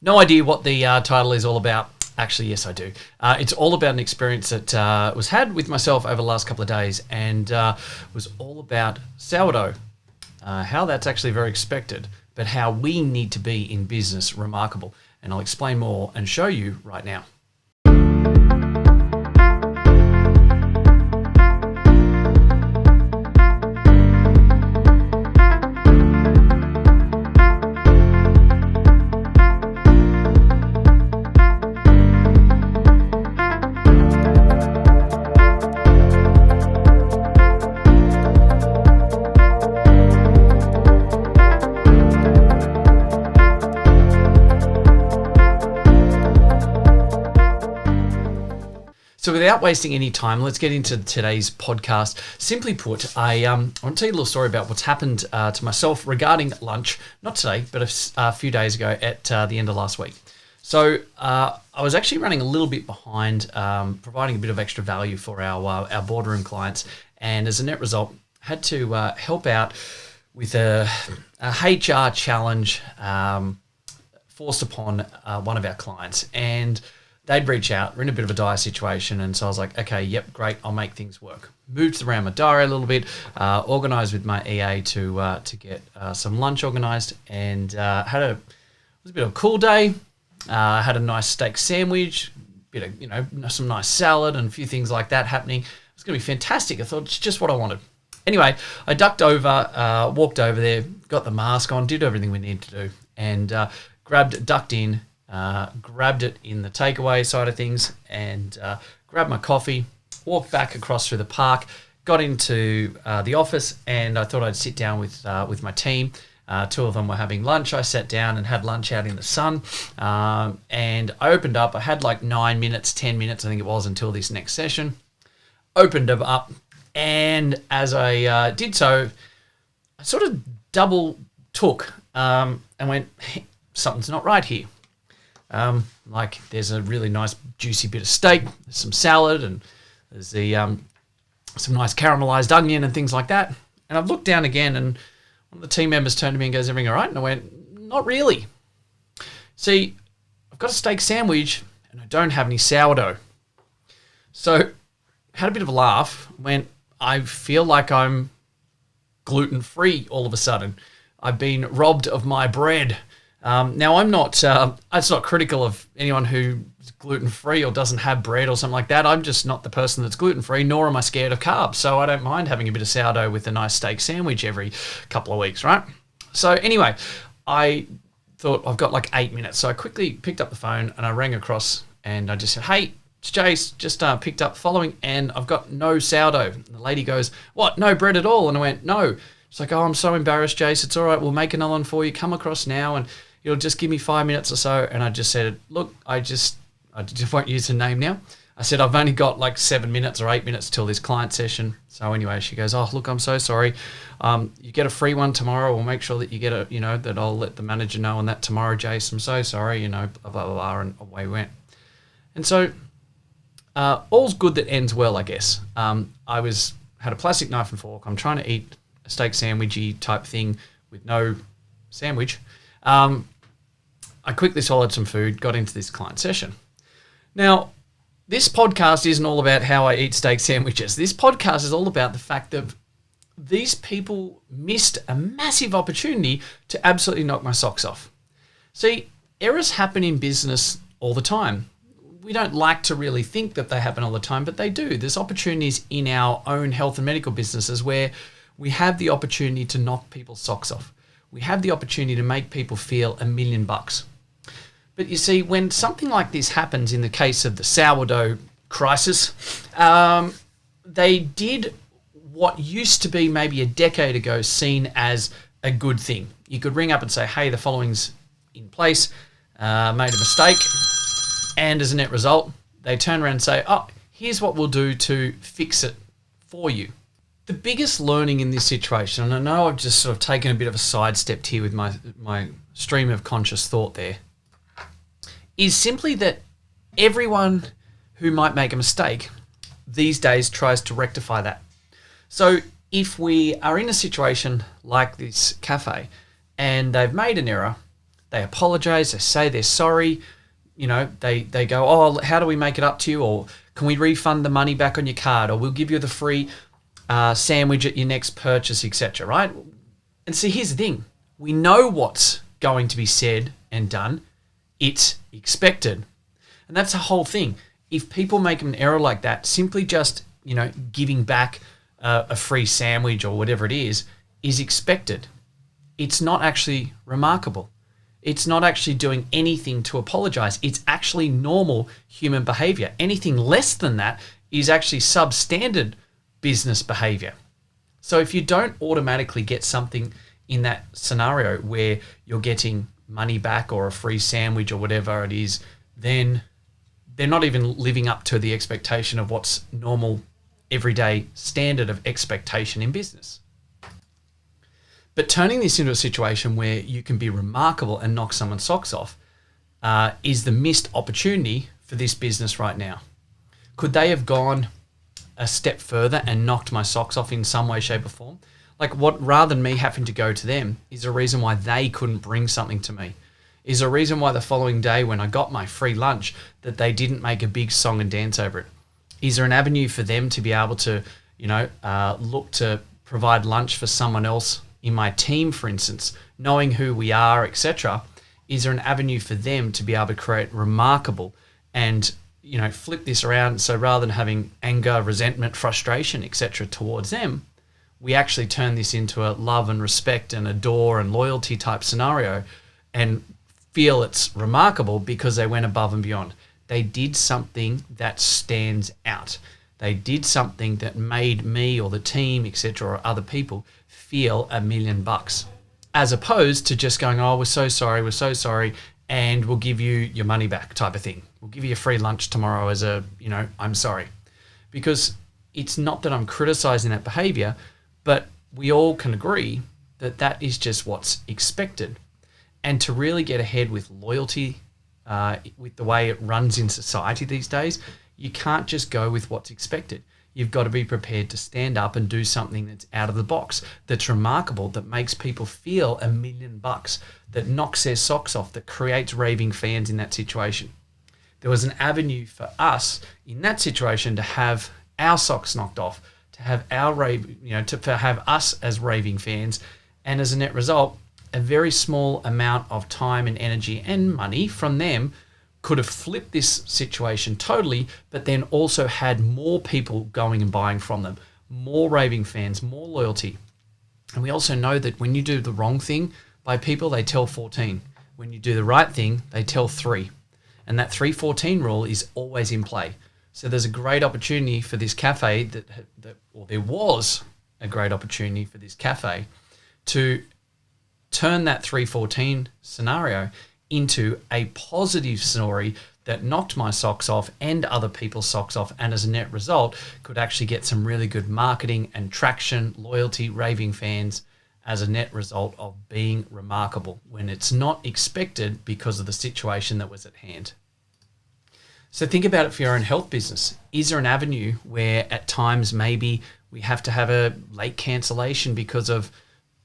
No idea what the title is all about. Actually, yes, I do. It's all about an experience that was had with myself over the last couple of days, and was all about sourdough, how that's actually very expected, but how we need to be in business remarkable. And I'll explain more and show you right now. So without wasting any time, let's get into today's podcast. Simply put, I want to tell you a little story about what's happened to myself regarding lunch, not today, but a few days ago at the end of last week. So I was actually running a little bit behind, providing a bit of extra value for our boardroom clients, and as a net result, had to help out with a HR challenge forced upon one of our clients, and they'd reach out. We're in a bit of a dire situation, and so I was like, okay, yep, great, I'll make things work. Moved around my diary a little bit, organised with my EA to get some lunch organised, and it was a bit of a cool day. Had a nice steak sandwich, bit of some nice salad, and a few things like that happening. It was going to be fantastic. I thought it's just what I wanted. Anyway, I ducked over, walked over there, got the mask on, did everything we needed to do, and ducked in. Grabbed it in the takeaway side of things, and grabbed my coffee, walked back across through the park, got into the office, and I thought I'd sit down with my team. Two of them were having lunch. I sat down and had lunch out in the sun, and I opened up. I had like 9 minutes, 10 minutes, I think it was, until this next session. Opened it up, and as I did so, I sort of double took and went, hey, something's not right here. Like there's a really nice juicy bit of steak, there's some salad, and there's some nice caramelized onion and things like that. And I've looked down again, and one of the team members turned to me and goes, everything all right? And I went, not really. See, I've got a steak sandwich and I don't have any sourdough. So had a bit of a laugh, went, I feel like I'm gluten-free all of a sudden. I've been robbed of my bread. Now, I'm not, it's not critical of anyone who's gluten-free or doesn't have bread or something like that. I'm just not the person that's gluten-free, nor am I scared of carbs. So I don't mind having a bit of sourdough with a nice steak sandwich every couple of weeks, right? So anyway, I thought I've got like 8 minutes. So I quickly picked up the phone and I rang across and I just said, hey, it's Jace, just picked up following, and I've got no sourdough. And the lady goes, what, no bread at all? And I went, no. She's like, oh, I'm so embarrassed, Jace. It's all right. We'll make another one for you. Come across now and you'll just give me 5 minutes or so. And I just said, look, I just won't use her name now. I said, I've only got like 7 minutes or 8 minutes till this client session. So anyway, she goes, oh, look, I'm so sorry. You get a free one tomorrow. We'll make sure that you get that I'll let the manager know on that tomorrow, Jace. I'm so sorry, blah, blah, blah, and away we went. And so all's good that ends well, I guess. Had a plastic knife and fork. I'm trying to eat a steak sandwichy type thing with no sandwich. I quickly swallowed some food, got into this client session. Now, this podcast isn't all about how I eat steak sandwiches. This podcast is all about the fact that these people missed a massive opportunity to absolutely knock my socks off. See, errors happen in business all the time. We don't like to really think that they happen all the time, but they do. There's opportunities in our own health and medical businesses where we have the opportunity to knock people's socks off. We have the opportunity to make people feel $1 million. But you see, when something like this happens in the case of the sourdough crisis, they did what used to be maybe a decade ago seen as a good thing. You could ring up and say, hey, the following's in place, made a mistake, and as a net result, they turn around and say, oh, here's what we'll do to fix it for you. The biggest learning in this situation, and I know I've just sort of taken a bit of a sidestep here with my stream of conscious thought there, is simply that everyone who might make a mistake these days tries to rectify that. So if we are in a situation like this cafe and they've made an error, they apologize, they say they're sorry. They go, oh, how do we make it up to you? Or can we refund the money back on your card? Or we'll give you the free sandwich at your next purchase, etc. Right? And see, here's the thing. We know what's going to be said and done. It's expected. And that's the whole thing. If people make an error like that, simply just, giving back a free sandwich or whatever it is expected. It's not actually remarkable. It's not actually doing anything to apologize. It's actually normal human behavior. Anything less than that is actually substandard business behavior. So if you don't automatically get something in that scenario where you're getting money back or a free sandwich or whatever it is, then they're not even living up to the expectation of what's normal, everyday standard of expectation in business. But turning this into a situation where you can be remarkable and knock someone's socks off is the missed opportunity for this business right now. Could they have gone a step further and knocked my socks off in some way, shape or form? Rather than me having to go to them, is a reason why they couldn't bring something to me. Is a reason why the following day when I got my free lunch that they didn't make a big song and dance over it. Is there an avenue for them to be able to, look to provide lunch for someone else in my team, for instance, knowing who we are, etc.? Is there an avenue for them to be able to create remarkable and, flip this around? So rather than having anger, resentment, frustration, etc. towards them, we actually turn this into a love and respect and adore and loyalty type scenario and feel it's remarkable because they went above and beyond. They did something that stands out. They did something that made me or the team, etc., or other people feel $1 million, as opposed to just going, oh, we're so sorry, and we'll give you your money back type of thing. We'll give you a free lunch tomorrow as I'm sorry. Because it's not that I'm criticizing that behavior, but we all can agree that that is just what's expected. And to really get ahead with loyalty, with the way it runs in society these days, you can't just go with what's expected. You've got to be prepared to stand up and do something that's out of the box, that's remarkable, that makes people feel $1 million, that knocks their socks off, that creates raving fans in that situation. There was an avenue for us in that situation to have our socks knocked off, to have to have us as raving fans, and as a net result, a very small amount of time and energy and money from them could have flipped this situation totally, but then also had more people going and buying from them, more raving fans, more loyalty. And we also know that when you do the wrong thing by people, they tell 14. When you do the right thing, they tell 3. And that 3-14 rule is always in play. So there's a great opportunity for this cafe there was a great opportunity for this cafe to turn that 3-14 scenario into a positive story that knocked my socks off and other people's socks off, and as a net result could actually get some really good marketing and traction, loyalty, raving fans as a net result of being remarkable when it's not expected because of the situation that was at hand. So think about it for your own health business. Is there an avenue where at times maybe we have to have a late cancellation because of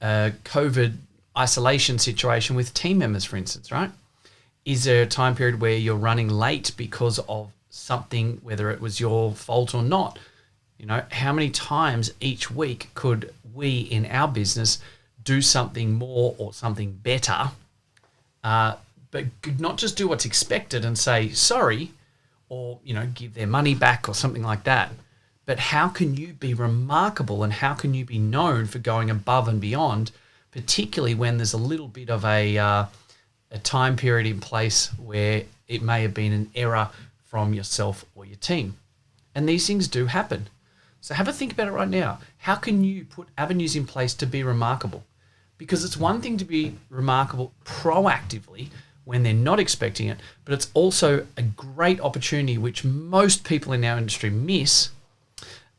COVID isolation situation with team members, for instance, right? Is there a time period where you're running late because of something, whether it was your fault or not? How many times each week could we in our business do something more or something better, but not just do what's expected and say sorry or, give their money back or something like that. But how can you be remarkable and how can you be known for going above and beyond, particularly when there's a little bit of a time period in place where it may have been an error from yourself or your team. And these things do happen. So have a think about it right now. How can you put avenues in place to be remarkable? Because it's one thing to be remarkable proactively when they're not expecting it, but it's also a great opportunity which most people in our industry miss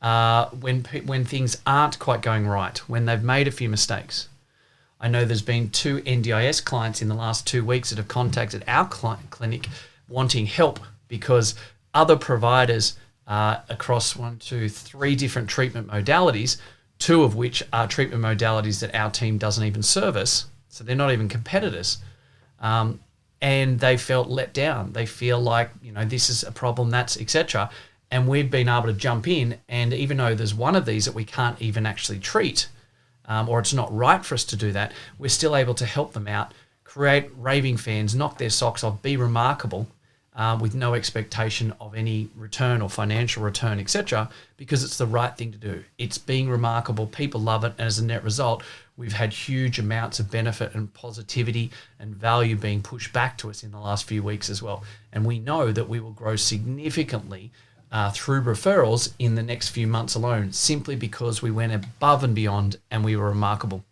when things aren't quite going right, when they've made a few mistakes. I know there's been 2 NDIS clients in the last 2 weeks that have contacted our clinic wanting help because other providers across 3 different treatment modalities, 2 of which are treatment modalities that our team doesn't even service, so they're not even competitors, and they felt let down. They feel like, this is a problem, that's etc. And we've been able to jump in, and even though there's one of these that we can't even actually treat, or it's not right for us to do that, we're still able to help them out, create raving fans, knock their socks off, be remarkable, with no expectation of any return or financial return, etc., because it's the right thing to do. It's being remarkable. People love it. And as a net result, we've had huge amounts of benefit and positivity and value being pushed back to us in the last few weeks as well. And we know that we will grow significantly through referrals in the next few months alone, simply because we went above and beyond and we were remarkable.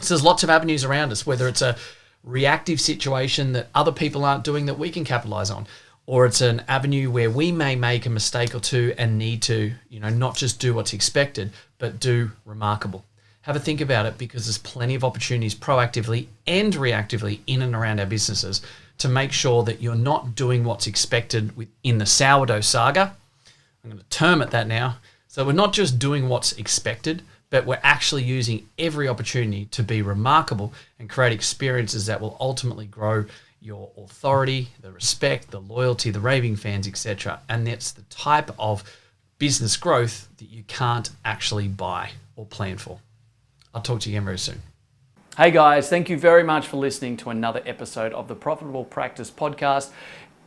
So there's lots of avenues around us, whether it's a reactive situation that other people aren't doing that we can capitalize on, or it's an avenue where we may make a mistake or two and need to, not just do what's expected, but do remarkable. Have a think about it, because there's plenty of opportunities proactively and reactively in and around our businesses to make sure that you're not doing what's expected in the sourdough saga. I'm going to term it that now. So we're not just doing what's expected, but we're actually using every opportunity to be remarkable and create experiences that will ultimately grow your authority, the respect, the loyalty, the raving fans, etc. And that's the type of business growth that you can't actually buy or plan for. I'll talk to you again very soon. Hey guys, thank you very much for listening to another episode of the Profitable Practice Podcast.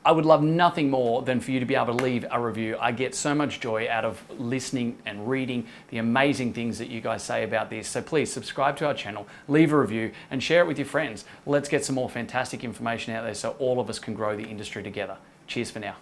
I would love nothing more than for you to be able to leave a review. I get so much joy out of listening and reading the amazing things that you guys say about this. So please subscribe to our channel, leave a review, and share it with your friends. Let's get some more fantastic information out there so all of us can grow the industry together. Cheers for now.